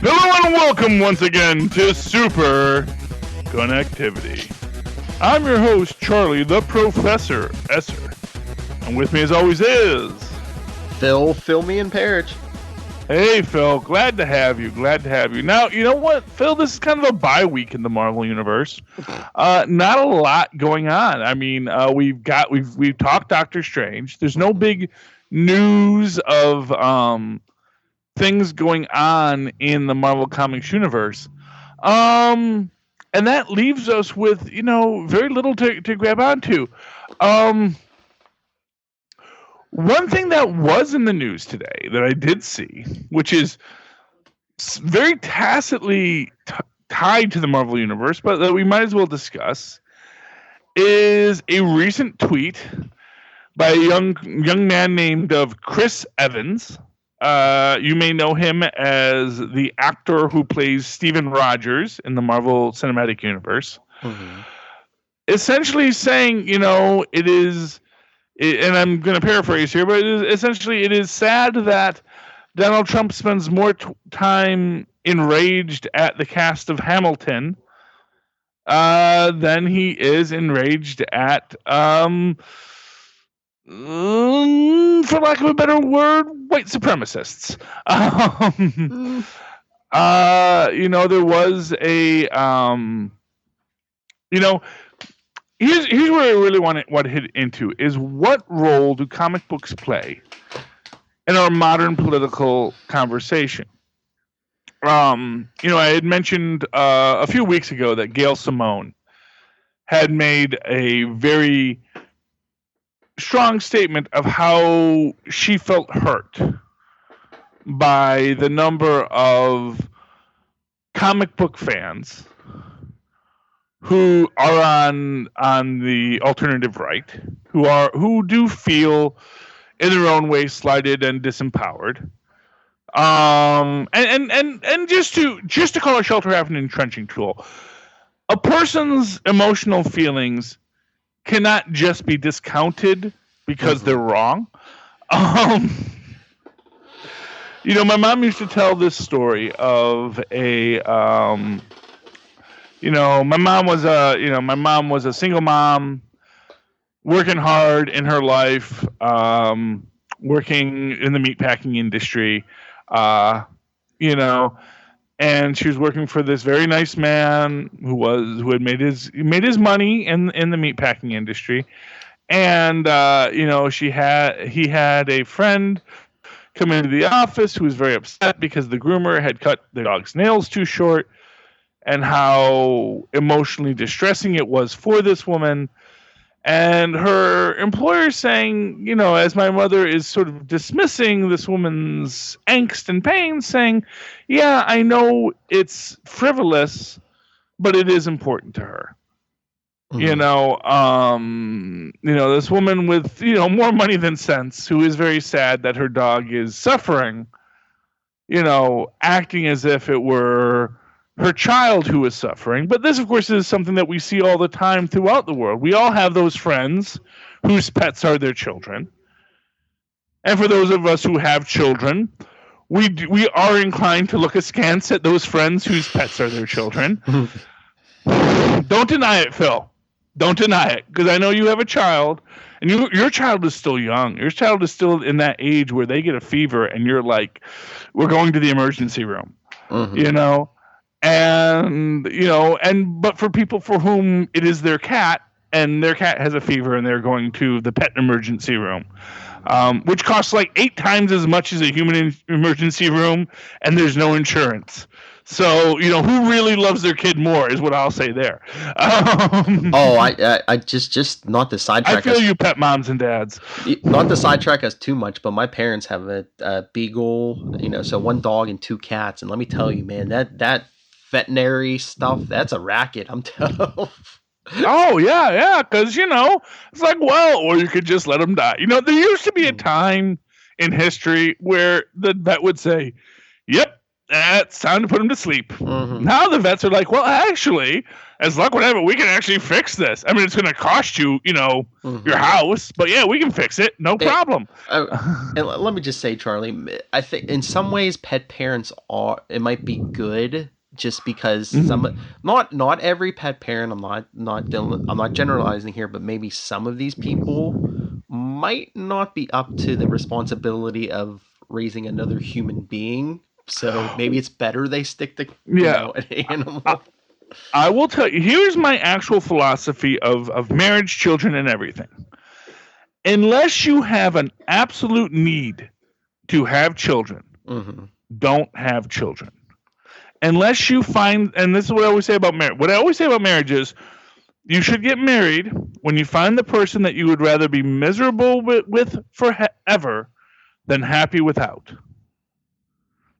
Hello and welcome once again to Superconnectivity. I'm your host, Charlie, the Professor Esser. And with me as always is... Phil me and Parrish. Hey, Phil. Glad to have you. Now, you know what, Phil? This is kind of a bye week in the Marvel Universe. Not a lot going on. I mean, we've talked Doctor Strange. There's no big news of things going on in the Marvel Comics universe. And that leaves us with, very little to grab onto. One thing that was in the news today that I did see, which is very tacitly tied to the Marvel Universe, but that we might as well discuss, is a recent tweet by a young man named Chris Evans. You may know him as the actor who plays Steven Rogers in the Marvel Cinematic Universe. Mm-hmm. Essentially saying, and I'm going to paraphrase here, but it is sad that Donald Trump spends more time enraged at the cast of Hamilton than he is enraged at, for lack of a better word, white supremacists. There was a, here's where I really want to hit into is what role do comic books play in our modern political conversation? I had mentioned a few weeks ago that Gail Simone had made a very strong statement of how she felt hurt by the number of comic book fans who are on the alternative right, who do feel in their own way slighted and disempowered, and just to call a shelter half an entrenching tool. A person's emotional feelings cannot just be discounted because they're wrong. My mom used to tell this story of a, my mom was a single mom, working hard in her life, working in the meatpacking industry, and she was working for this very nice man who had made his money in the meatpacking industry, and he had a friend come into the office who was very upset because the groomer had cut the dog's nails too short, and how emotionally distressing it was for this woman. And her employer saying, as my mother is sort of dismissing this woman's angst and pain, saying, yeah, I know it's frivolous, but it is important to her. Mm-hmm. This woman with, more money than sense, who is very sad that her dog is suffering, acting as if it were her child who is suffering. But this, of course, is something that we see all the time throughout the world. We all have those friends whose pets are their children. And for those of us who have children, we are inclined to look askance at those friends whose pets are their children. Don't deny it, Phil. Don't deny it. Because I know you have a child, and your child is still young. Your child is still in that age where they get a fever, and you're like, we're going to the emergency room. Mm-hmm. But for people for whom it is their cat, and their cat has a fever, and they're going to the pet emergency room, which costs like 8 times as much as a human emergency room, and there's no insurance. So, who really loves their kid more is what I'll say there. I just not the sidetrack. I feel you, pet moms and dads. Not the sidetrack us too much, but my parents have a beagle, so 1 dog and 2 cats, and let me tell you, man, that veterinary stuff, that's a racket. I'm telling you. Oh, yeah, because, it's like, well, or you could just let them die. There used to be a time in history where the vet would say, yep, it's time to put them to sleep. Mm-hmm. Now the vets are like, well, actually, as luck would have it, we can actually fix this. I mean, it's going to cost you, your Mm-hmm. house, but yeah, we can fix it. No It, problem. and let me just say, Charlie, I think in some ways pet parents are it might be good just because not every pet parent. I'm not generalizing here, but maybe some of these people might not be up to the responsibility of raising another human being. So maybe it's better they stick to Yeah. an animal. I will tell you, here's my actual philosophy of marriage, children, and everything. Unless you have an absolute need to have children, Mm-hmm. don't have children. Unless you find, and this is what I always say about marriage. What I always say about marriage is you should get married when you find the person that you would rather be miserable with forever than happy without.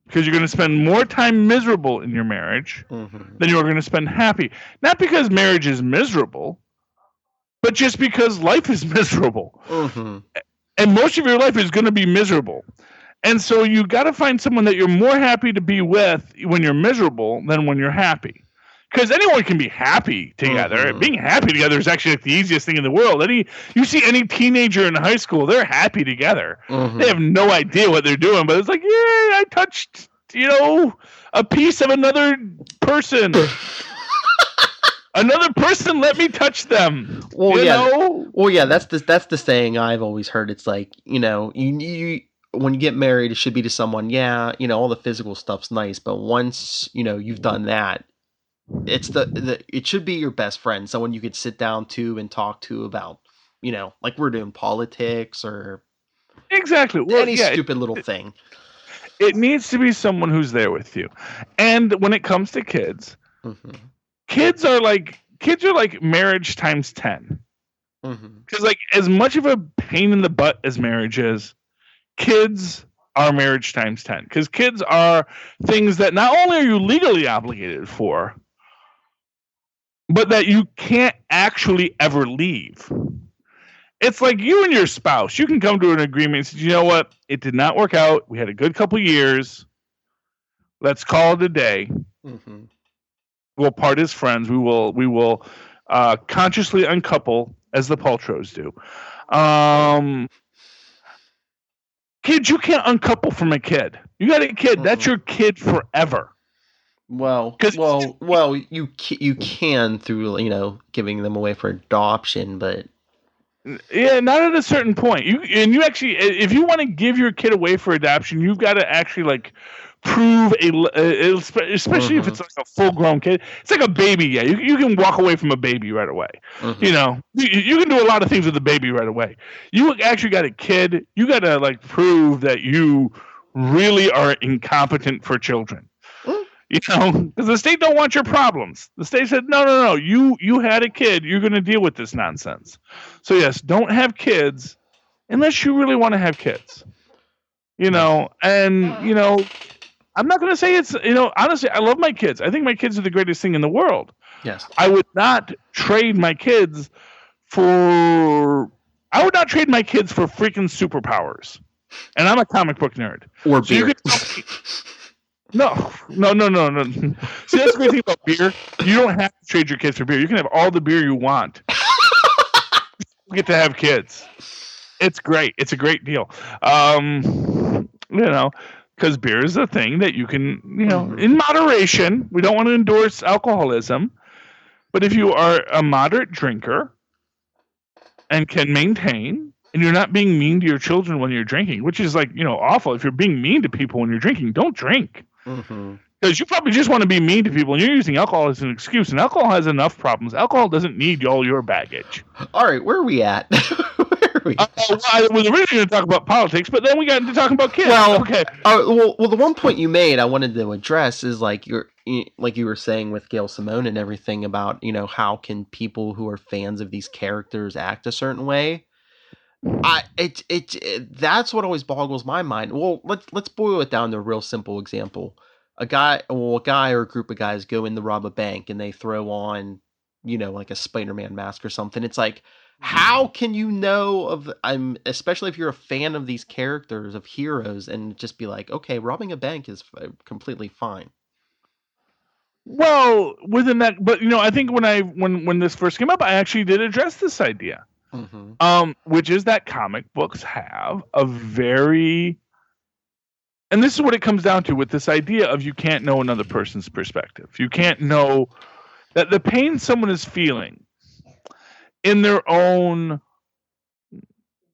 Because you're going to spend more time miserable in your marriage Mm-hmm. than you're going to spend happy. Not because marriage is miserable, but just because life is miserable. Mm-hmm. And most of your life is going to be miserable. And so you got to find someone that you're more happy to be with when you're miserable than when you're happy. Because anyone can be happy together. Mm-hmm. Being happy together is actually like the easiest thing in the world. You see any teenager in high school, they're happy together. Mm-hmm. They have no idea what they're doing, but it's like, yeah, I touched, a piece of another person. Another person let me touch them. Well, yeah. That's the saying I've always heard. It's like, you when you get married, it should be to someone. Yeah, all the physical stuff's nice, but once you've done that, it's it should be your best friend, someone you could sit down to and talk to about, like we're doing politics or exactly any stupid little thing. It needs to be someone who's there with you. And when it comes to kids, mm-hmm. kids are like marriage times 10. Because like as much of a pain in the butt as marriage is, kids are marriage times 10. Because kids are things that not only are you legally obligated for, but that you can't actually ever leave. It's like you and your spouse. You can come to an agreement and say, you know what? It did not work out. We had a good couple years. Let's call it a day. Mm-hmm. We'll part as friends. We will consciously uncouple as the Paltrows do. Kids, you can't uncouple from a kid. You got a kid. Mm-hmm. That's your kid forever. Well, you can through giving them away for adoption, but yeah, not at a certain point. You actually, if you want to give your kid away for adoption, you've got to actually prove especially if it's like a full grown kid. It's like a baby. Yeah, you can walk away from a baby right away. Mm-hmm. You can do a lot of things with a baby right away. You actually got a kid. You got to prove that you really are incompetent for children. Because the state don't want your problems. The state said, no, you had a kid. You're going to deal with this nonsense. So yes, don't have kids unless you really want to have kids. And I'm not going to say it's, honestly, I love my kids. I think my kids are the greatest thing in the world. Yes. I would not trade my kids for freaking superpowers. And I'm a comic book nerd. Or beer. No. See, that's the great thing about beer. You don't have to trade your kids for beer. You can have all the beer you want. You get to have kids. It's great. It's a great deal. Because beer is a thing that you can, in moderation. We don't want to endorse alcoholism. But if you are a moderate drinker and can maintain, and you're not being mean to your children when you're drinking, which is awful. If you're being mean to people when you're drinking, don't drink. Because you probably just want to be mean to people, and you're using alcohol as an excuse. And alcohol has enough problems. Alcohol doesn't need all your baggage. All right, where are we at? I was originally going to talk about politics, but then we got into talking about kids. Well, okay. Well, the one point you made I wanted to address is like you were saying with Gail Simone and everything about how can people who are fans of these characters act a certain way. That's what always boggles my mind. Well, let's boil it down to a real simple example. A guy or a group of guys go in to rob a bank and they throw on, like a Spider-Man mask or something. It's like, how can you know especially if you're a fan of these characters, of heroes, and just be like, okay, robbing a bank is completely fine. Well, within that, but I think when this first came up, I actually did address this idea, which is that comic books have a very, and this is what it comes down to with this idea of you can't know another person's perspective. You can't know that the pain someone is feeling in their own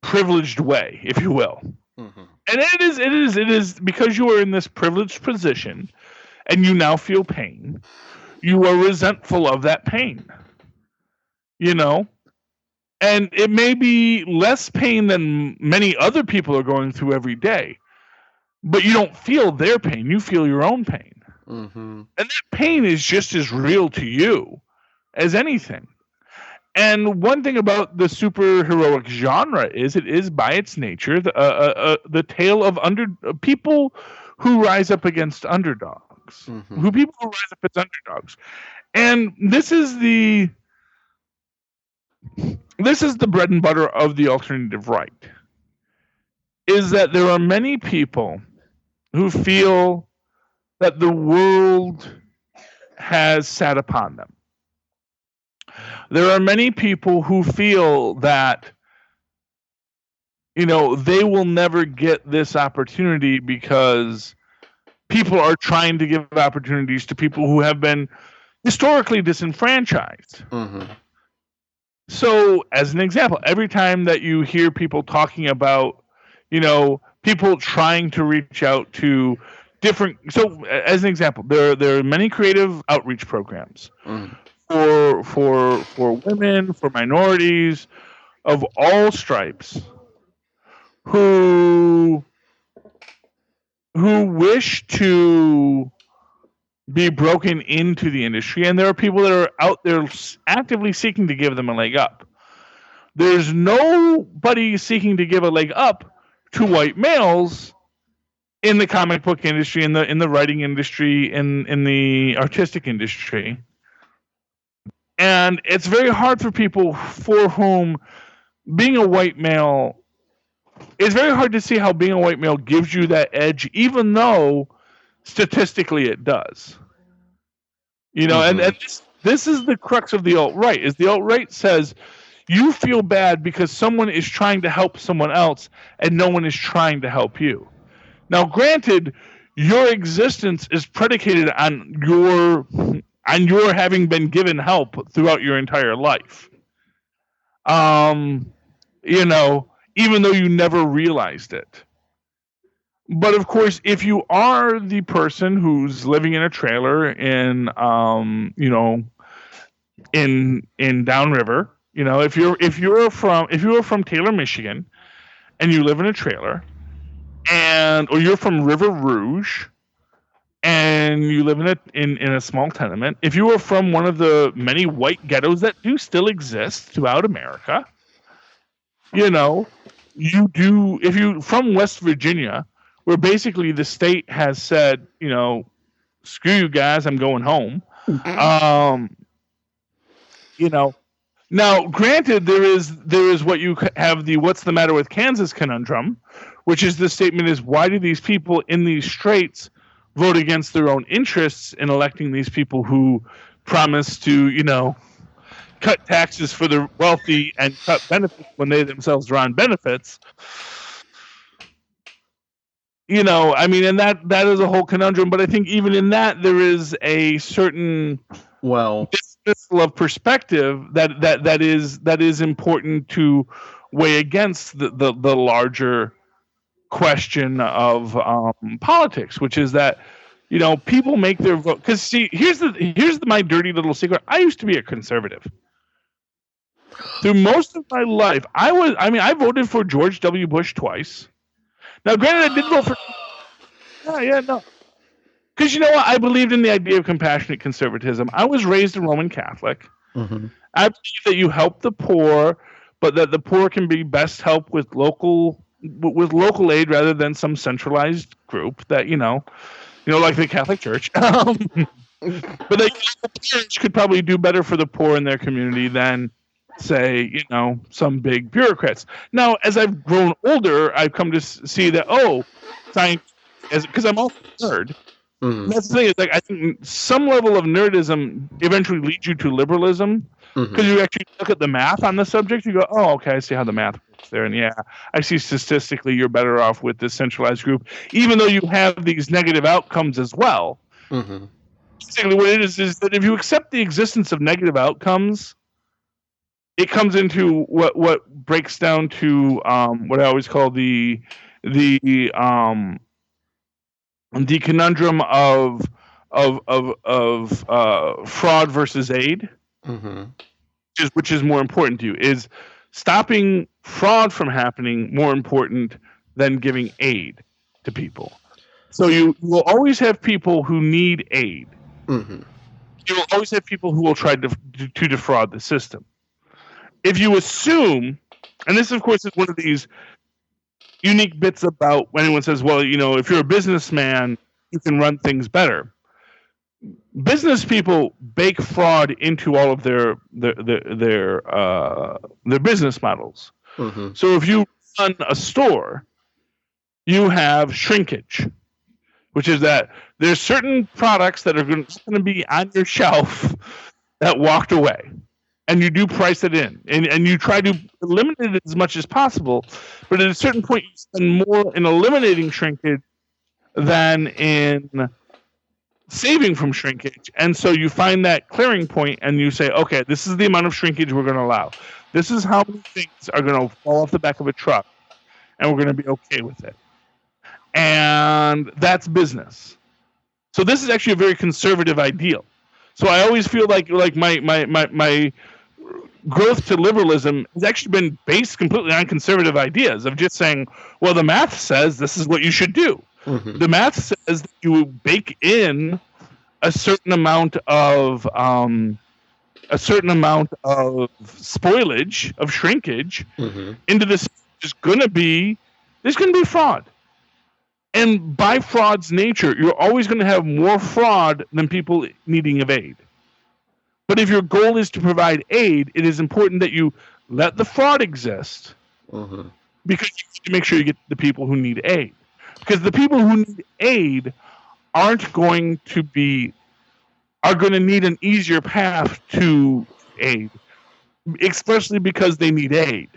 privileged way, if you will. And it is because you are in this privileged position and you now feel pain, you are resentful of that pain. And it may be less pain than many other people are going through every day, but you don't feel their pain, you feel your own pain. And that pain is just as real to you as anything. And one thing about the superheroic genre is it is by its nature the tale of people who rise up against underdogs, people who rise up as underdogs. And this is the bread and butter of the alternative right, is that there are many people who feel that the world has sat upon them. There are many people who feel that, they will never get this opportunity because people are trying to give opportunities to people who have been historically disenfranchised. So, as an example, every time that you hear people talking about, people trying to reach out to different. So, as an example, there are many creative outreach programs for women, for minorities of all stripes, who wish to be broken into the industry, and there are people that are out there actively seeking to give them a leg up. There's nobody seeking to give a leg up to white males in the comic book industry, in the writing industry, in the artistic industry. And it's very hard for people for whom being a white male, it's very hard to see how being a white male gives you that edge, even though statistically it does. And this is the crux of the alt-right, is the alt-right says you feel bad because someone is trying to help someone else and no one is trying to help you. Now, granted, your existence is predicated on your having been given help throughout your entire life. Even though you never realized it. But of course, if you are the person who's living in a trailer in downriver, if you were from Taylor, Michigan, and you live in a trailer, or you're from River Rouge, and you live in a small tenement, if you were from one of the many white ghettos that do still exist throughout America, you do. If you from West Virginia, where basically the state has said, screw you guys, I'm going home. Now, granted, there is what you have the what's the matter with Kansas conundrum, which is the statement is why do these people in these straits vote against their own interests in electing these people who promise to, cut taxes for the wealthy and cut benefits when they themselves are on benefits. And that is a whole conundrum. But I think even in that, there is a certain dismissal of perspective that is important to weigh against the larger question of politics, which is that people make their vote. Because see, here's my dirty little secret. I used to be a conservative. Through most of my life, I voted for George W. Bush twice. Now, granted, I did vote for. No. Because you know what? I believed in the idea of compassionate conservatism. I was raised a Roman Catholic. I believe that you help the poor, but that the poor can be best helped with local aid rather than some centralized group that like the Catholic Church. But the church could probably do better for the poor in their community than, say, some big bureaucrats. Now, as I've grown older, I've come to see that science, because I'm also a nerd, Mm-hmm. That's the thing. Is like I think some level of nerdism eventually leads you to liberalism because you actually look at the math on the subject. You go, oh, okay, I see how the math works there, and yeah, I see statistically you're better off with this centralized group, even though you have these negative outcomes as well. Mm-hmm. Basically, what it is that if you accept the existence of negative outcomes, it comes into what breaks down to what I always call the conundrum of fraud versus aid, Mm-hmm. which is more important to you? Is stopping fraud from happening more important than giving aid to people? So you will always have people who need aid. Mm-hmm. You will always have people who will try to defraud the system. If you assume, and this of course is one of these unique bits about when anyone says, well, if you're a businessman, you can run things better. Business people bake fraud into all of their business models. Mm-hmm. So if you run a store, you have shrinkage, which is that there's certain products that are going to be on your shelf that walked away. And you do price it in, and you try to eliminate it as much as possible. But at a certain point, you spend more in eliminating shrinkage than in saving from shrinkage. And so you find that clearing point, and you say, okay, this is the amount of shrinkage we're going to allow. This is how many things are going to fall off the back of a truck, and we're going to be okay with it. And that's business. So this is actually a very conservative ideal. So I always feel like my growth to liberalism has actually been based completely on conservative ideas of just saying, well, the math says this is what you should do. Mm-hmm. The math says that you bake in a certain amount of spoilage, of shrinkage into this. There's going to be fraud. And by fraud's nature, you're always going to have more fraud than people needing of aid. But if your goal is to provide aid, it is important that you let the fraud exist because you need to make sure you get the people who need aid. Because the people who need aid are going to need an easier path to aid, especially because they need aid.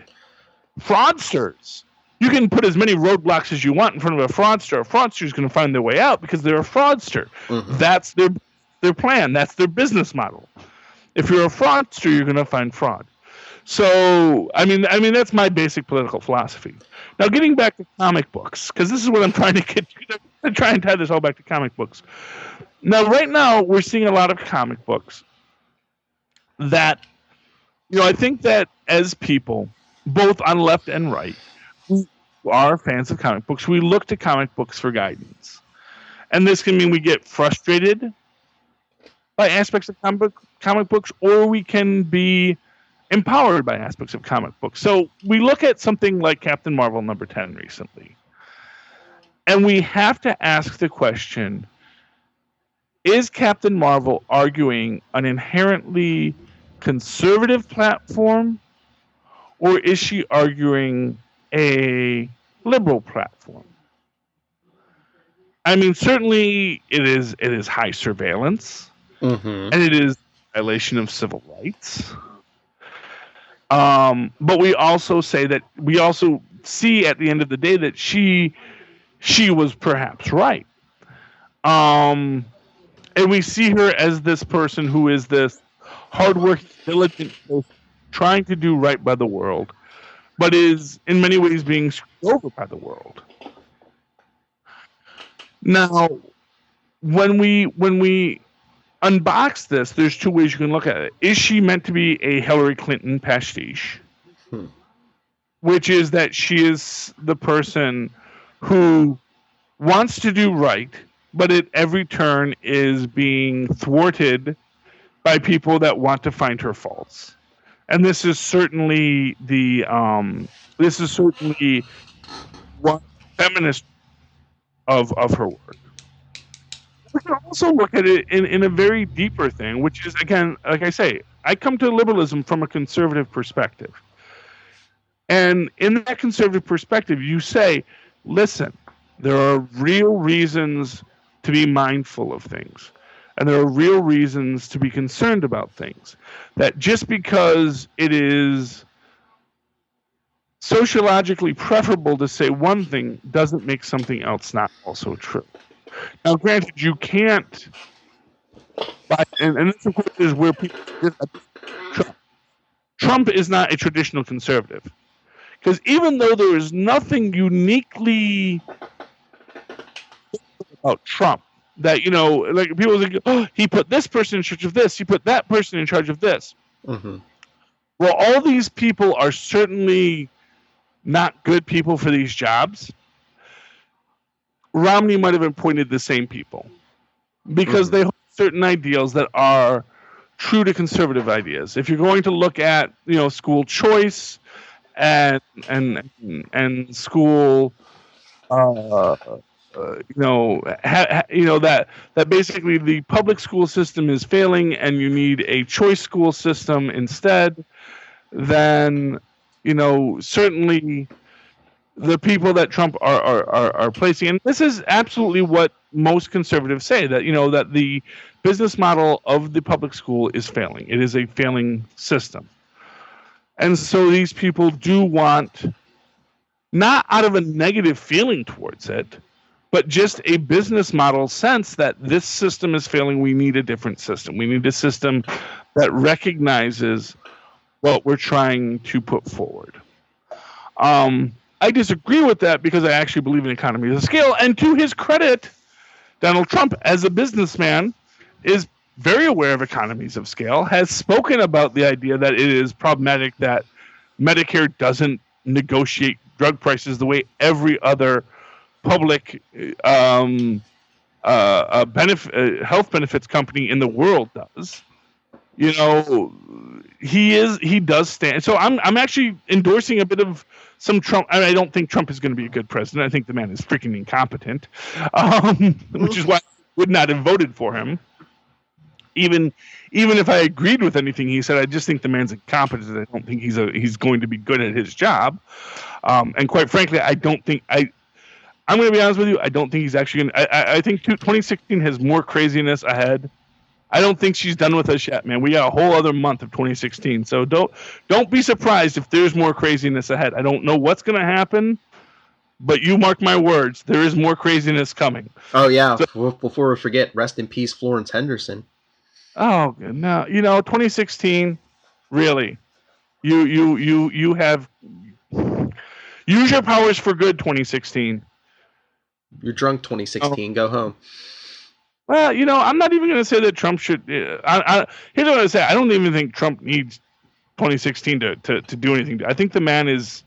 Fraudsters, you can put as many roadblocks as you want in front of a fraudster. A fraudster is going to find their way out because they're a fraudster. That's their plan. That's their business model. If you're a fraudster, you're going to find fraud. So, I mean, that's my basic political philosophy. Now, getting back to comic books, because this is what I'm trying to get to. I'm trying to tie this all back to comic books. Now, right now, we're seeing a lot of comic books that, I think that as people, both on left and right, who are fans of comic books, we look to comic books for guidance. And this can mean we get frustrated by aspects of comic books, or we can be empowered by aspects of comic books. So we look at something like Captain Marvel number 10 recently, and we have to ask the question, is Captain Marvel arguing an inherently conservative platform, or is she arguing a liberal platform? I mean, certainly it is high surveillance, and it is a violation of civil rights. But we also see at the end of the day that she was perhaps right. And we see her as this person who is this hardworking, diligent person trying to do right by the world, but is in many ways being screwed over by the world. Now, when we unbox this, there's two ways you can look at it. Is she meant to be a Hillary Clinton pastiche? Which is that she is the person who wants to do right, but at every turn is being thwarted by people that want to find her faults. And this is certainly one feminist of her work. We can also look at it in a very deeper thing, which is, again, like I say, I come to liberalism from a conservative perspective. And in that conservative perspective, you say, listen, there are real reasons to be mindful of things. And there are real reasons to be concerned about things. That just because it is sociologically preferable to say one thing doesn't make something else not also true. Now, granted, you can't, and this of course is where people. Trump is not a traditional conservative. Because even though there is nothing uniquely about Trump, that, like people think, oh, he put this person in charge of this, he put that person in charge of this. Mm-hmm. Well, all these people are certainly not good people for these jobs. Romney might have appointed the same people because they hold certain ideals that are true to conservative ideas. If you're going to look at, school choice and school, that basically the public school system is failing and you need a choice school system instead, then, certainly the people that Trump are placing, and this is absolutely what most conservatives say, that, that the business model of the public school is failing. It is a failing system. And so these people do want, not out of a negative feeling towards it, but just a business model sense that this system is failing. We need a different system. We need a system that recognizes what we're trying to put forward. I disagree with that because I actually believe in economies of scale. And to his credit, Donald Trump, as a businessman, is very aware of economies of scale, has spoken about the idea that it is problematic that Medicare doesn't negotiate drug prices the way every other public health benefits company in the world does. He does stand. So I'm actually endorsing a bit of some Trump. I don't think Trump is going to be a good president. I think the man is freaking incompetent, which is why I would not have voted for him. Even if I agreed with anything he said, I just think the man's incompetent. I don't think he's going to be good at his job. And quite frankly, I don't think I'm going to be honest with you. I don't think he's actually going to. I think 2016 has more craziness ahead. I don't think she's done with us yet, man. We got a whole other month of 2016. So don't be surprised if there's more craziness ahead. I don't know what's going to happen, but you mark my words, there is more craziness coming. Oh, yeah. So, before we forget, rest in peace, Florence Henderson. Oh, no. 2016, really. You have... Use your powers for good, 2016. You're drunk, 2016. Go home. Well, I'm not even going to say that Trump should. Here's what I'm going to say. I don't even think Trump needs 2016 to do anything. I think the man is.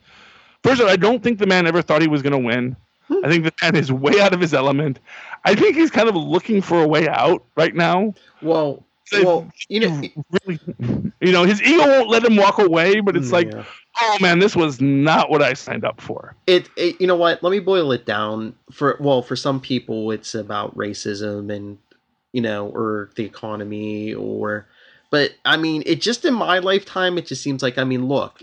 First of all, I don't think the man ever thought he was going to win. I think the man is way out of his element. I think he's kind of looking for a way out right now. Well, really, his ego won't let him walk away, but it's like, oh man, this was not what I signed up for. It you know what? Let me boil it down. For some people, it's about racism and or the economy, but I mean, it just in my lifetime, it just seems like look,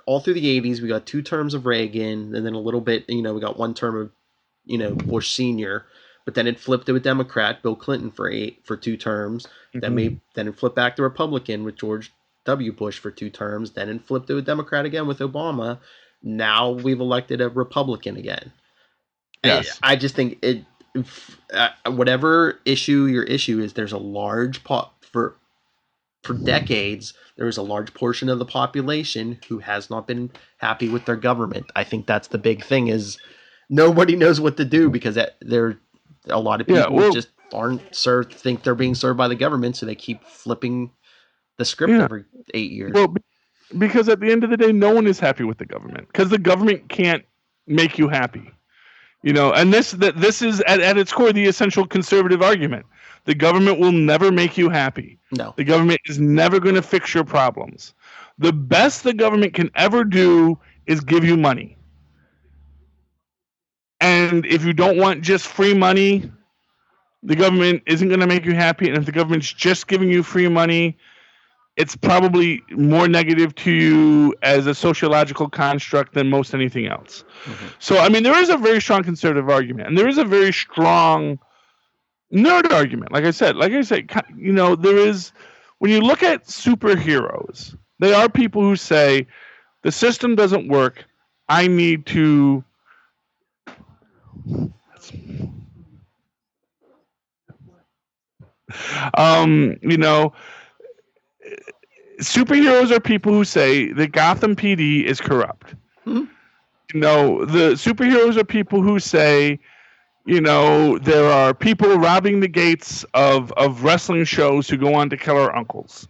all through the 80s, we got 2 terms of Reagan, and then a little bit, we got 1 term of Bush Senior. But then it flipped to a Democrat, Bill Clinton, for 2 terms. Mm-hmm. Then it flipped back to Republican with George W. Bush for 2 terms. Then it flipped to a Democrat again with Obama. Now we've elected a Republican again. Yes. And I just think whatever your issue is, there's a large for decades. There is a large portion of the population who has not been happy with their government. I think that's the big thing, is nobody knows what to do because a lot of people just think they're being served by the government, so they keep flipping the script every 8 years. Well, because at the end of the day, no one is happy with the government because the government can't make you happy. And this is at its core the essential conservative argument. The government will never make you happy. No. The government is never going to fix your problems. The best the government can ever do is give you money. And if you don't want just free money, the government isn't going to make you happy. And if the government's just giving you free money, it's probably more negative to you as a sociological construct than most anything else. Mm-hmm. So, there is a very strong conservative argument. And there is a very strong nerd argument. Like I said, there is when you look at superheroes, they are people who say the system doesn't work. I need to, you know, superheroes are people who say that Gotham PD is corrupt. Hmm? The superheroes are people who say, there are people robbing the gates of wrestling shows who go on to kill our uncles.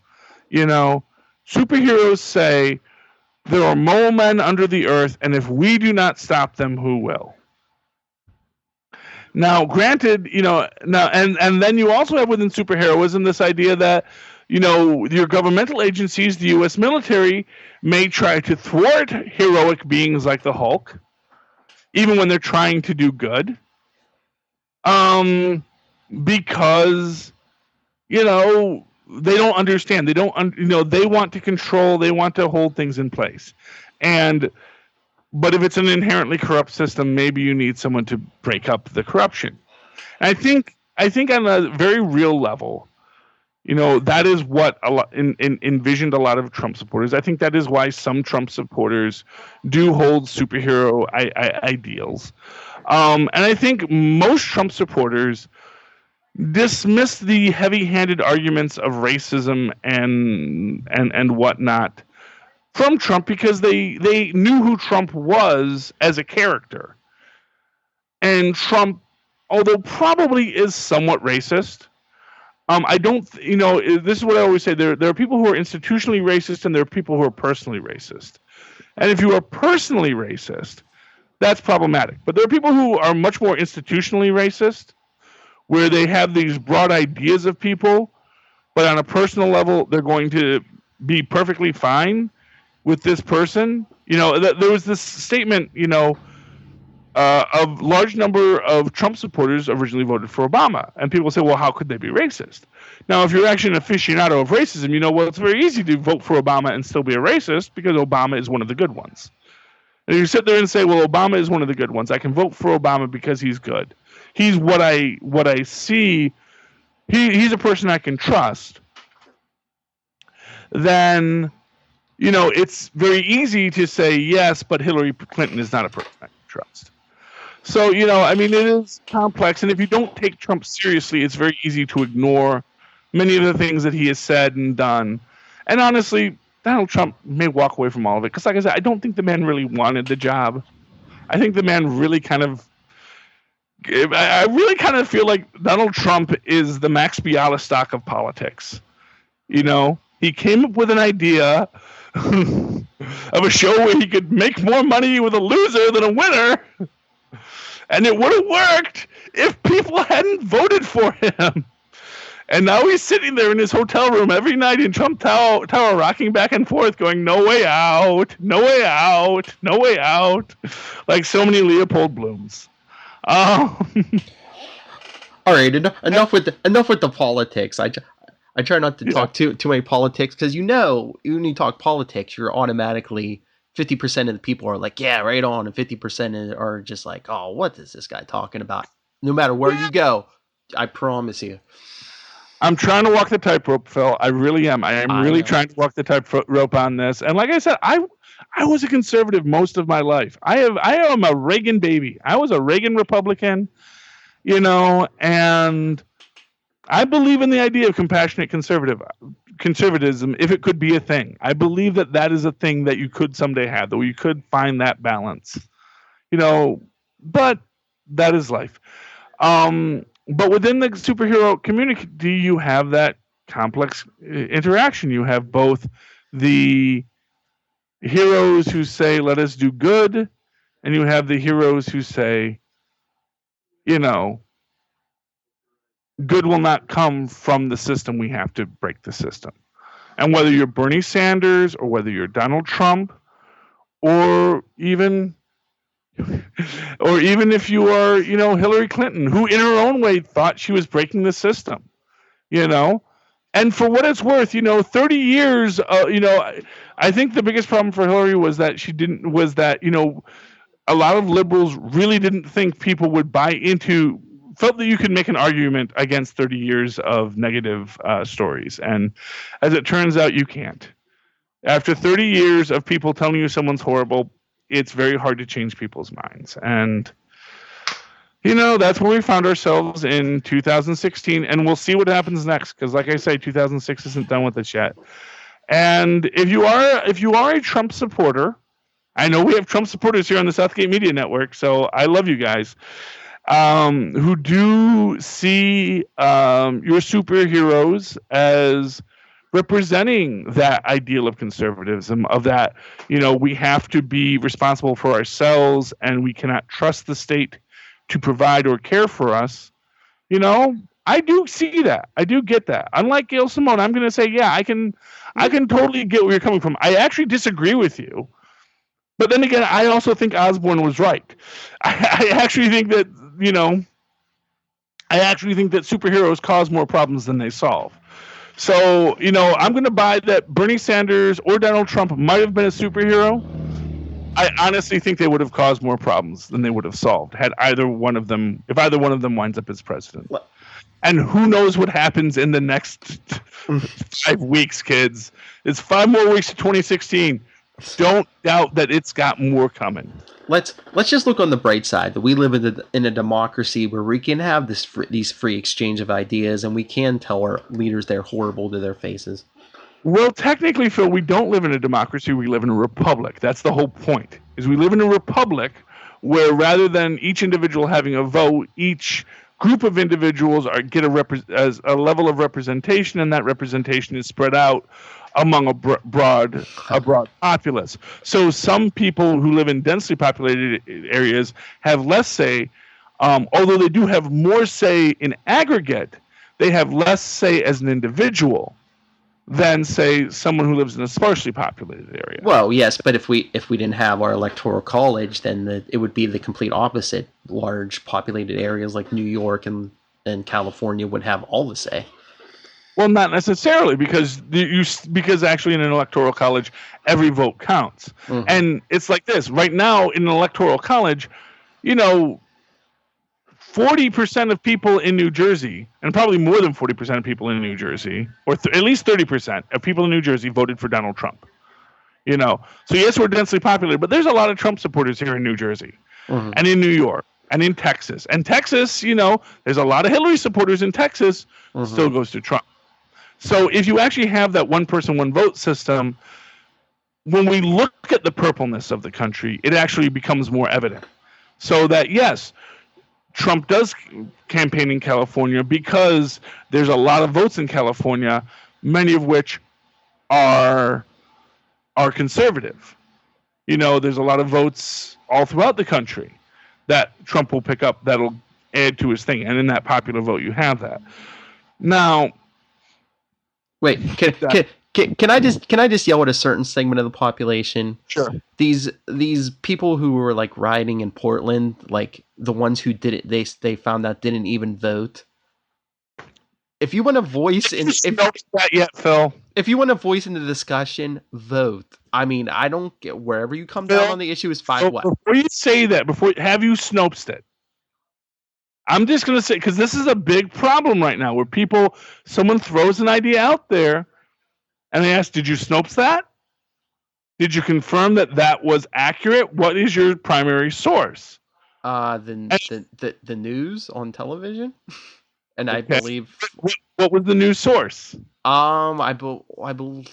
You know, superheroes say there are mole men under the earth, and if we do not stop them, who will? Now, granted, and then you also have within superheroism this idea that, your governmental agencies, the U.S. military, may try to thwart heroic beings like the Hulk, even when they're trying to do good, because they don't understand. They don't, they want to control. They want to hold things in place, but if it's an inherently corrupt system, maybe you need someone to break up the corruption. And I think on a very real level, that is what envisioned a lot of Trump supporters. I think that is why some Trump supporters do hold superhero ideals. And I think most Trump supporters dismiss the heavy-handed arguments of racism and whatnot from Trump because they knew who Trump was as a character. And Trump, although probably is somewhat racist, I don't, this is what I always say. There are people who are institutionally racist and there are people who are personally racist. And if you are personally racist, that's problematic. But there are people who are much more institutionally racist, where they have these broad ideas of people, but on a personal level, they're going to be perfectly fine with this person. There was this statement, a large number of Trump supporters originally voted for Obama. And people say, well, how could they be racist? Now, if you're actually an aficionado of racism, it's very easy to vote for Obama and still be a racist because Obama is one of the good ones. And you sit there and say, well, Obama is one of the good ones. I can vote for Obama because he's good. He's what I see. He's a person I can trust. Then, it's very easy to say, yes, but Hillary Clinton is not a person I can trust. So, it is complex. And if you don't take Trump seriously, it's very easy to ignore many of the things that he has said and done. And honestly, Donald Trump may walk away from all of it. Because like I said, I don't think the man really wanted the job. I think the man really I really kind of feel like Donald Trump is the Max Bialystock of politics. He came up with an idea of a show where he could make more money with a loser than a winner. And it would have worked if people hadn't voted for him. And now he's sitting there in his hotel room every night in Trump Tower, rocking back and forth, going, no way out, no way out, no way out, like so many Leopold Blooms. All right, enough with the politics. I try not to talk too many politics because when you talk politics, you're automatically 50% of the people are like, yeah, right on, and 50% are just like, oh, what is this guy talking about? No matter where you go, I promise you. I'm trying to walk the tightrope, Phil. I really am. I am really trying to walk the tightrope on this. And like I said, I was a conservative most of my life. I am a Reagan baby. I was a Reagan Republican, and I believe in the idea of compassionate conservatism if it could be a thing. I believe that is a thing that you could someday have, that you could find that balance. But that is life. But within the superhero community, you have that complex interaction. You have both the heroes who say, let us do good, and you have the heroes who say, good will not come from the system. We have to break the system. And whether you're Bernie Sanders or whether you're Donald Trump or even if you are, Hillary Clinton, who in her own way thought she was breaking the system, and for what it's worth, 30 years, I think the biggest problem for Hillary was that a lot of liberals really didn't think people would buy into felt that you could make an argument against 30 years of negative stories, and as it turns out, you can't. After 30 years of people telling you someone's horrible, it's very hard to change people's minds. And, that's where we found ourselves in 2016. And we'll see what happens next. Because like I say, 2006 isn't done with us yet. And if you are a Trump supporter, I know we have Trump supporters here on the Southgate Media Network, so I love you guys, who do see your superheroes as representing that ideal of conservatism, of that, we have to be responsible for ourselves and we cannot trust the state to provide or care for us. I do see that. I do get that. Unlike Gail Simone, I'm going to say, yeah, I can totally get where you're coming from. I actually disagree with you. But then again, I also think Osborne was right. I actually think that, superheroes cause more problems than they solve. So, I'm going to buy that Bernie Sanders or Donald Trump might have been a superhero. I honestly think they would have caused more problems than they would have solved if either one of them winds up as president. What? And who knows what happens in the next 5 weeks, kids. It's 5 more weeks to 2016. Don't doubt that it's got more coming. Let's just look on the bright side, that we live in a democracy where we can have these free exchange of ideas, and we can tell our leaders they're horrible to their faces. Well, technically, Phil, we don't live in a democracy. We live in a republic. That's the whole point, is we live in a republic where rather than each individual having a vote, each group of individuals get a level of representation, and that representation is spread out among a broad populace. So some people who live in densely populated areas have less say, although they do have more say in aggregate. They have less say as an individual than, say, someone who lives in a sparsely populated area. Well, yes, but if we didn't have our electoral college, then it would be the complete opposite. Large populated areas like New York and California would have all the say. Well, not necessarily, because actually in an electoral college, every vote counts. Mm-hmm. And it's like this. Right now, in an electoral college, 40% of people in New Jersey, and probably more than 40% of people in New Jersey, or at least 30% of people in New Jersey voted for Donald Trump. So yes, we're densely populated, but there's a lot of Trump supporters here in New Jersey, mm-hmm. and in New York, and in Texas. And Texas, there's a lot of Hillary supporters in Texas, mm-hmm. still goes to Trump. So if you actually have that one person, one vote system, when we look at the purpleness of the country, it actually becomes more evident. So that, yes, Trump does campaign in California because there's a lot of votes in California, many of which are conservative. There's a lot of votes all throughout the country that Trump will pick up that'll add to his thing. And in that popular vote, you have that. Now, wait, can I just yell at a certain segment of the population? Sure. These people who were like rioting in Portland, like the ones who did it, they found out didn't even vote. If you want to voice in that yet, Phil. If you want to voice in the discussion, vote. I mean, I don't get wherever you come down on the issue is fine. What? Before you say that, have you Snopesed it? I'm just going to say, because this is a big problem right now where someone throws an idea out there and they ask, did you Snopes that? Did you confirm that was accurate? What is your primary source? The news on television. And I believe... What was the news source? I believe,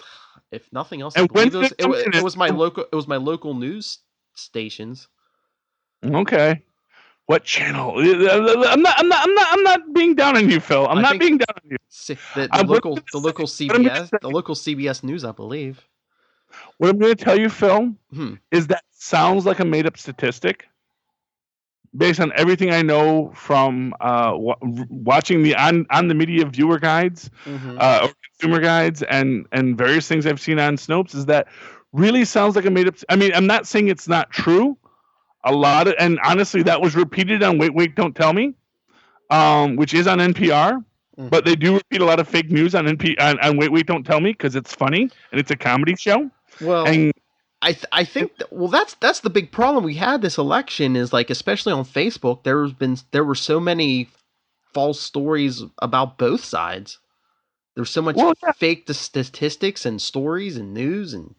if nothing else, I believe it was my local news stations. Okay. What channel? I'm not being down on you, Phil. I'm not being down on you. The local CBS News, I believe. What I'm going to tell you, Phil, is that sounds like a made-up statistic. Based on everything I know from watching the on the media viewer guides, mm-hmm. Or consumer guides, and various things I've seen on Snopes, is that really sounds like a made-up. I mean, I'm not saying it's not true. And honestly, that was repeated on Wait, Don't Tell Me, which is on NPR. Mm-hmm. But they do repeat a lot of fake news on on Wait, Don't Tell Me because it's funny and it's a comedy show. Well, and I think that's the big problem we had this election is, like, especially on Facebook, there were so many false stories about both sides. There's so much fake statistics and stories and news, and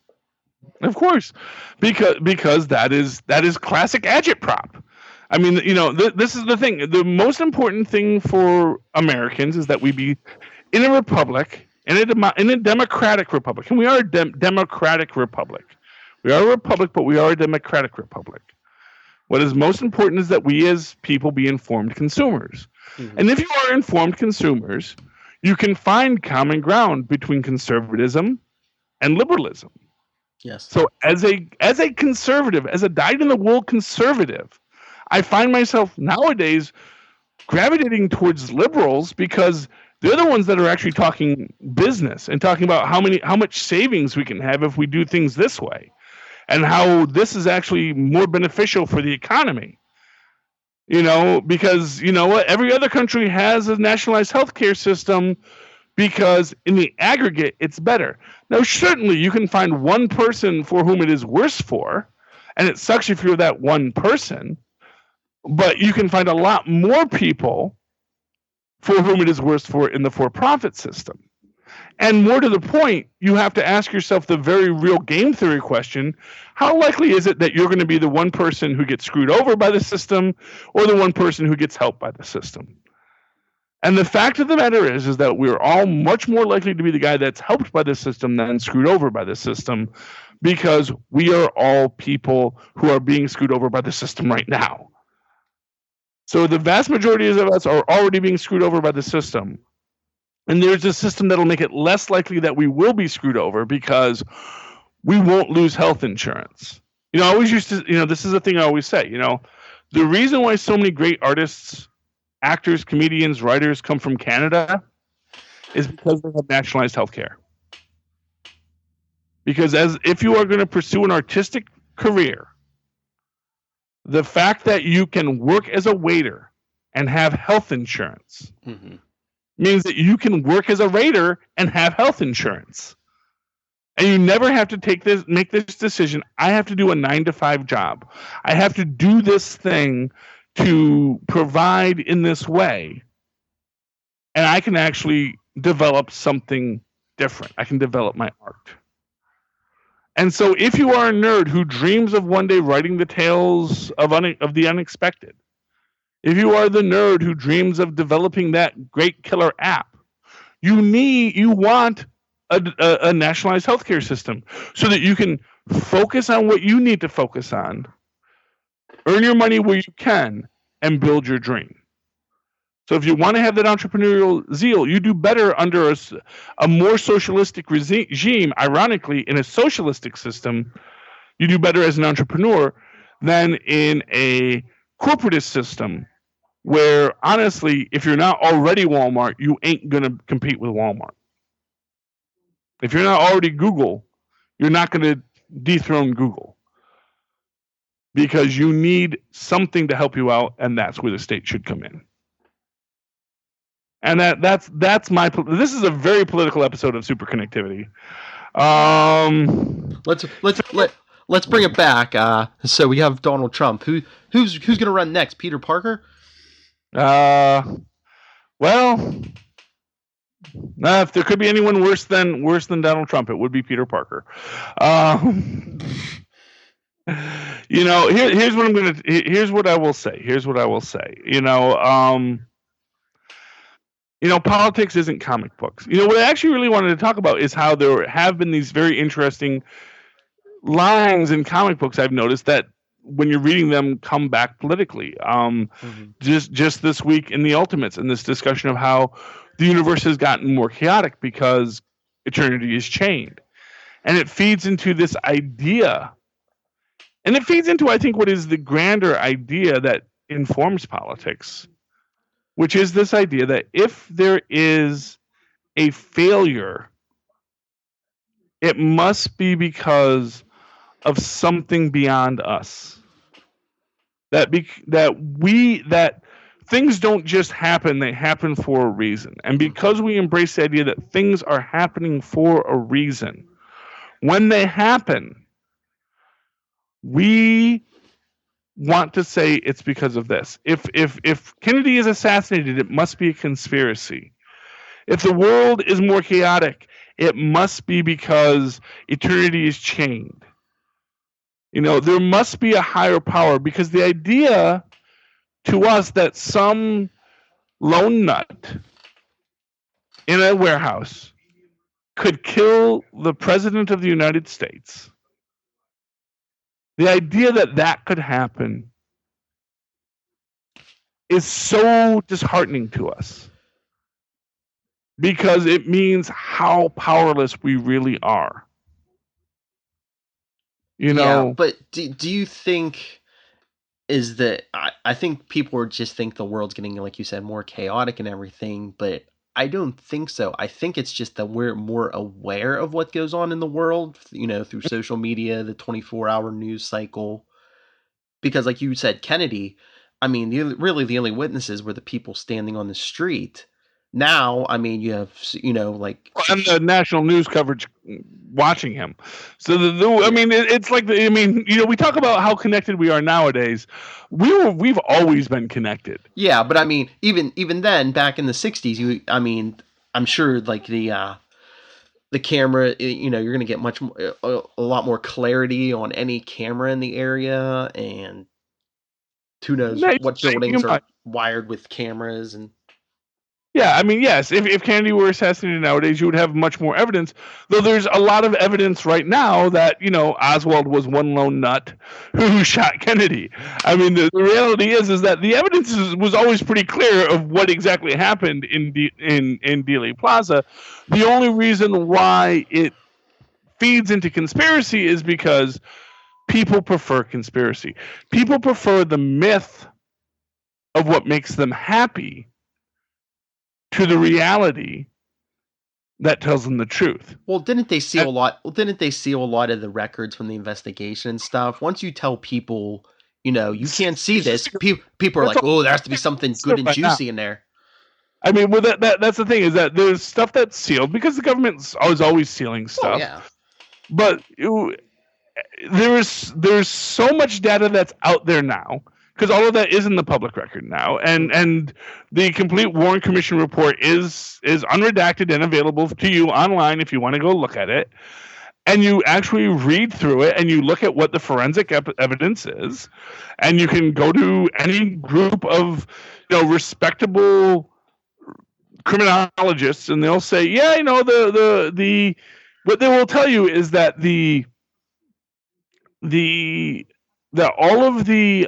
of course, because that is classic agitprop. I mean, this is the thing. The most important thing for Americans is that we be in a republic, in a democratic republic, and we are a democratic republic. We are a republic, but we are a democratic republic. What is most important is that we as people be informed consumers. Mm-hmm. And if you are informed consumers, you can find common ground between conservatism and liberalism. Yes. So as a conservative, as a dyed-in-the-wool conservative, I find myself nowadays gravitating towards liberals because they're the ones that are actually talking business and talking about how much savings we can have if we do things this way, and how this is actually more beneficial for the economy. Because every other country has a nationalized healthcare system because in the aggregate it's better. Now, certainly you can find one person for whom it is worse for, and it sucks if you're that one person, but you can find a lot more people for whom it is worse for in the for-profit system. And more to the point, you have to ask yourself the very real game theory question: how likely is it that you're going to be the one person who gets screwed over by the system or the one person who gets helped by the system? And the fact of the matter is that we're all much more likely to be the guy that's helped by the system than screwed over by the system, because we are all people who are being screwed over by the system right now. So the vast majority of us are already being screwed over by the system. And there's a system that'll make it less likely that we will be screwed over because we won't lose health insurance. I always used to, this is the thing I always say, the reason why so many great artists, actors, comedians, writers come from Canada is because they have nationalized health care. Because if you are going to pursue an artistic career, the fact that you can work as a waiter and have health insurance means that you can work as a waiter and have health insurance. And you never have to make this decision. I have to do a 9-to-5 job. I have to do this thing to provide in this way. And I can actually develop something different. I can develop my art. And so if you are a nerd who dreams of one day writing the tales of the unexpected, if you are the nerd who dreams of developing that great killer app, you want a nationalized healthcare system so that you can focus on what you need to focus on, earn your money where you can, and build your dream. So if you want to have that entrepreneurial zeal, you do better under a more socialistic regime. Ironically, in a socialistic system, you do better as an entrepreneur than in a corporatist system where, honestly, if you're not already Walmart, you ain't going to compete with Walmart. If you're not already Google, you're not going to dethrone Google, because you need something to help you out, and that's where the state should come in. And that's my. This is a very political episode of Superconnectivity. Let's bring it back. So we have Donald Trump. Who's going to run next? Peter Parker? Well, if there could be anyone worse than Donald Trump, it would be Peter Parker. Here's what I will say. Politics isn't comic books. What I actually really wanted to talk about is how there have been these very interesting lines in comic books I've noticed that when you're reading them come back politically. Just this week in the Ultimates, in this discussion of how the universe has gotten more chaotic because eternity is chained. And it feeds into this idea. And it feeds into, I think, what is the grander idea that informs politics, which is this idea that if there is a failure, it must be because of something beyond us. That things don't just happen, they happen for a reason. And because we embrace the idea that things are happening for a reason, when they happen, we want to say it's because of this. If Kennedy is assassinated, it must be a conspiracy. If the world is more chaotic, it must be because eternity is chained. There must be a higher power, because the idea to us that some lone nut in a warehouse could kill the president of the United States, the idea that that could happen is so disheartening to us, because it means how powerless we really are. Yeah, but do you think is that I think people just think the world's getting, like you said, more chaotic and everything, but I don't think so. I think it's just that we're more aware of what goes on in the world, through social media, the 24-hour news cycle. Because like you said, Kennedy, I mean, really the only witnesses were the people standing on the street. Now, I mean, you have, like... And the national news coverage watching him. So, I mean, it's like, we talk about how connected we are nowadays. We've always been connected. Yeah, but I mean, even then, back in the 60s, I'm sure, like, the camera, you're going to get a lot more clarity on any camera in the area, and who knows what buildings are wired with cameras. And yeah, I mean, yes, if Kennedy were assassinated nowadays, you would have much more evidence, though there's a lot of evidence right now that, Oswald was one lone nut who shot Kennedy. I mean, the reality is that the evidence was always pretty clear of what exactly happened in Dealey Plaza. The only reason why it feeds into conspiracy is because people prefer conspiracy. People prefer the myth of what makes them happy to the reality that tells them the truth. Well, didn't they seal a lot? Well, didn't they seal a lot of the records from the investigation and stuff? Once you tell people, you can't see this, people are like, oh, there has to be something good and juicy in there. I mean, well, that's the thing, is that there's stuff that's sealed because the government's always sealing stuff. Oh, yeah. But there's so much data that's out there now, because all of that is in the public record now, and the complete Warren Commission report is unredacted and available to you online if you want to go look at it. And you actually read through it, and you look at what the forensic evidence is, and you can go to any group of respectable criminologists, and they'll say, yeah, the what they will tell you is that that all of the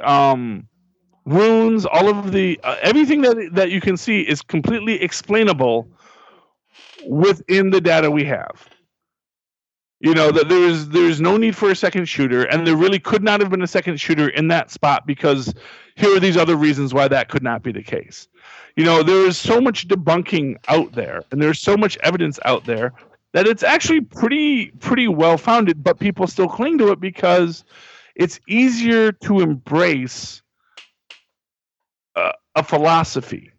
wounds, all of the everything that you can see is completely explainable within the data we have. That there's no need for a second shooter, and there really could not have been a second shooter in that spot, because here are these other reasons why that could not be the case. There is so much debunking out there, and there's so much evidence out there that it's actually pretty well founded, but people still cling to it because it's easier to embrace a philosophy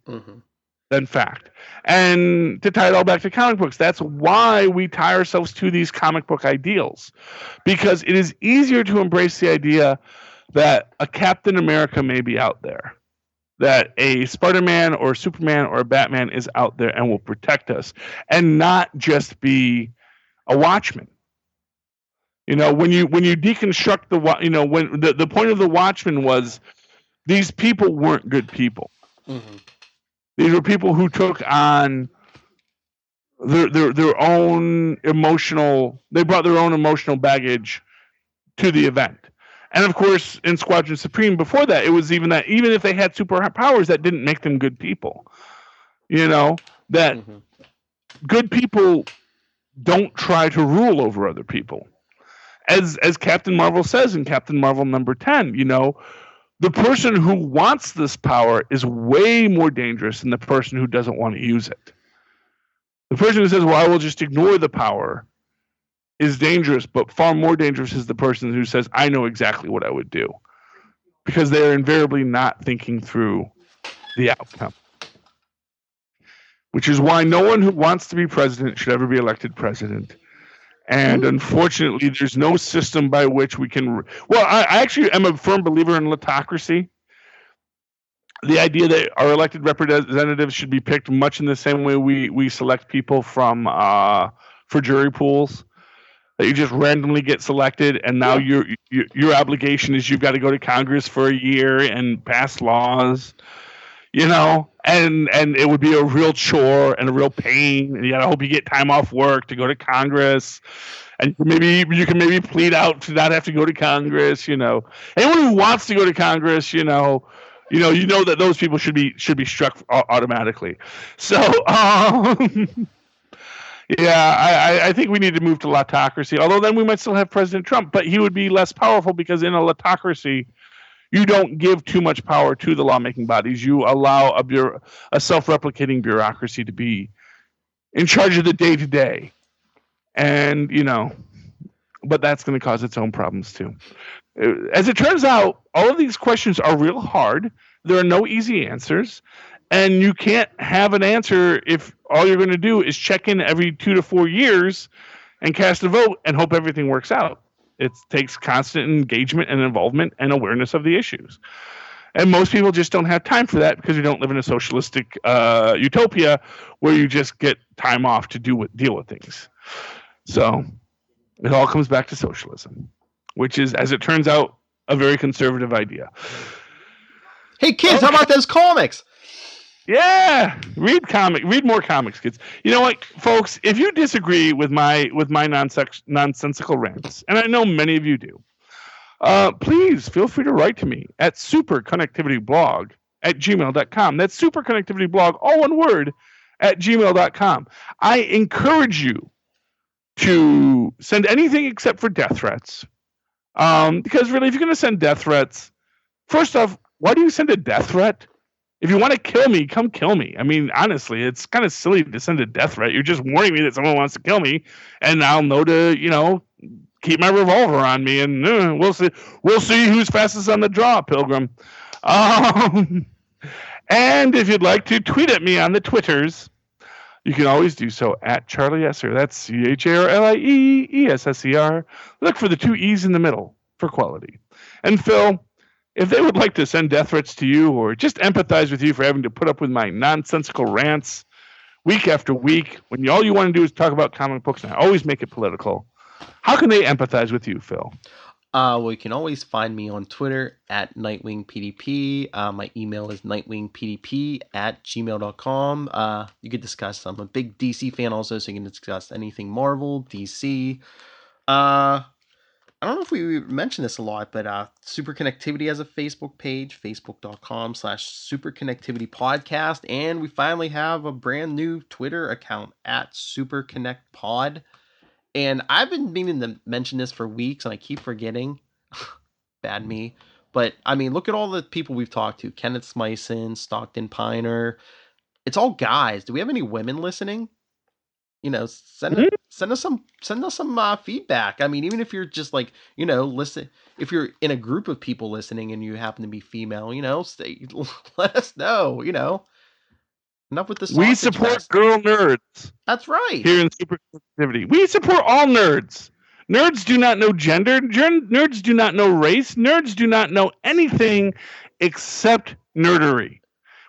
than fact. And to tie it all back to comic books, that's why we tie ourselves to these comic book ideals, because it is easier to embrace the idea that a Captain America may be out there, that a Spider-Man or Superman or a Batman is out there and will protect us, and not just be a watchman. When you deconstruct when the point of the Watchmen was, these people weren't good people. Mm-hmm. These were people who took on their own emotional. They brought their own emotional baggage to the event. And of course, in Squadron Supreme before that, it was even if they had superpowers, that didn't make them good people. That good people don't try to rule over other people. As Captain Marvel says in Captain Marvel number 10, the person who wants this power is way more dangerous than the person who doesn't want to use it. The person who says, well, I will just ignore the power, is dangerous, but far more dangerous is the person who says, I know exactly what I would do. Because they are invariably not thinking through the outcome. Which is why no one who wants to be president should ever be elected president. And unfortunately, there's no system by which we can. Well, I actually am a firm believer in autocracy. The idea that our elected representatives should be picked much in the same way we select people from for jury pools. That you just randomly get selected, and now your obligation is you've got to go to Congress for a year and pass laws. And it would be a real chore and a real pain, and you gotta hope you get time off work to go to Congress, and maybe you can plead out to not have to go to Congress. Anyone who wants to go to Congress, that those people should be struck automatically. So, yeah, I think we need to move to autocracy. Although then we might still have President Trump, but he would be less powerful because in a autocracy, you don't give too much power to the lawmaking bodies. You allow a self-replicating bureaucracy to be in charge of the day-to-day. And, but that's going to cause its own problems too. As it turns out, all of these questions are real hard. There are no easy answers. And you can't have an answer if all you're going to do is check in every 2 to 4 years and cast a vote and hope everything works out. It takes constant engagement and involvement and awareness of the issues. And most people just don't have time for that because we don't live in a socialistic utopia where you just get time off to deal with things. So it all comes back to socialism, which is, as it turns out, a very conservative idea. Hey, kids, how about those comics? Yeah, read more comics, kids. You know what, folks? If you disagree with my nonsensical rants, and I know many of you do, please feel free to write to me at superconnectivityblog@gmail.com. That's superconnectivityblog, all one word, @gmail.com. I encourage you to send anything except for death threats, because really, if you're going to send death threats, first off, why do you send a death threat? If you want to kill me, come kill me. I mean, honestly, it's kind of silly to send a death threat. You're just warning me that someone wants to kill me, and I'll know to, keep my revolver on me, and we'll see. We'll see who's fastest on the draw, Pilgrim. And if you'd like to tweet at me on the Twitters, you can always do so at Charlie Esser. That's CharlieEsser. Look for the 2 E's in the middle for quality. And Phil, if they would like to send death threats to you or just empathize with you for having to put up with my nonsensical rants week after week, when all you want to do is talk about comic books and I always make it political, how can they empathize with you, Phil? Well, you can always find me on Twitter at NightwingPDP. My email is nightwingpdp@gmail.com. You could discuss. I'm a big DC fan also, so you can discuss anything Marvel, DC. I don't know if we mentioned this a lot, but Superconnectivity has a Facebook page, facebook.com/superconnectivitypodcast. And we finally have a brand new Twitter account at superconnectpod. And I've been meaning to mention this for weeks, and I keep forgetting. Bad me. But, I mean, look at all the people we've talked to. Kenneth Smyson, Stockton Piner. It's all guys. Do we have any women listening? Send us some feedback. I mean, even if you're just like, listen, if you're in a group of people listening and you happen to be female, let us know, Enough with this. We support girl nerds. That's right. Here in Superconnectivity. We support all nerds. Nerds do not know gender. Nerds do not know race. Nerds do not know anything except nerdery,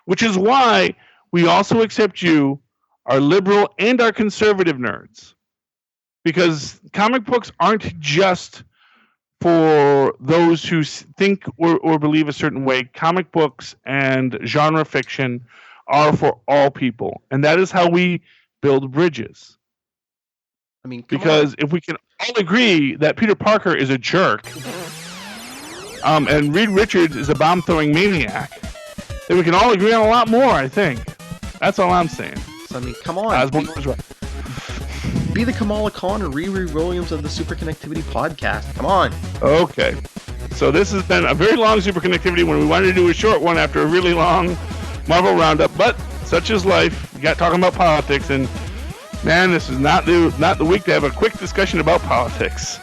which is why we also accept you, our liberal and our conservative nerds, because comic books aren't just for those who think or believe a certain way. Comic books and genre fiction are for all people, and that is how we build bridges. I mean, because if we can all agree that Peter Parker is a jerk, and Reed Richards is a bomb-throwing maniac, then we can all agree on a lot more, I think. That's all I'm saying. I mean, come on. Be the Kamala Khan or Riri Williams of the Superconnectivity podcast. Come on. Okay. So this has been a very long Superconnectivity when we wanted to do a short one after a really long Marvel roundup, but such is life. We got talking about politics, and man, this is not the week to have a quick discussion about politics.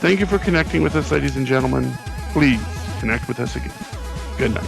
Thank you for connecting with us, ladies and gentlemen. Please connect with us again. Good night.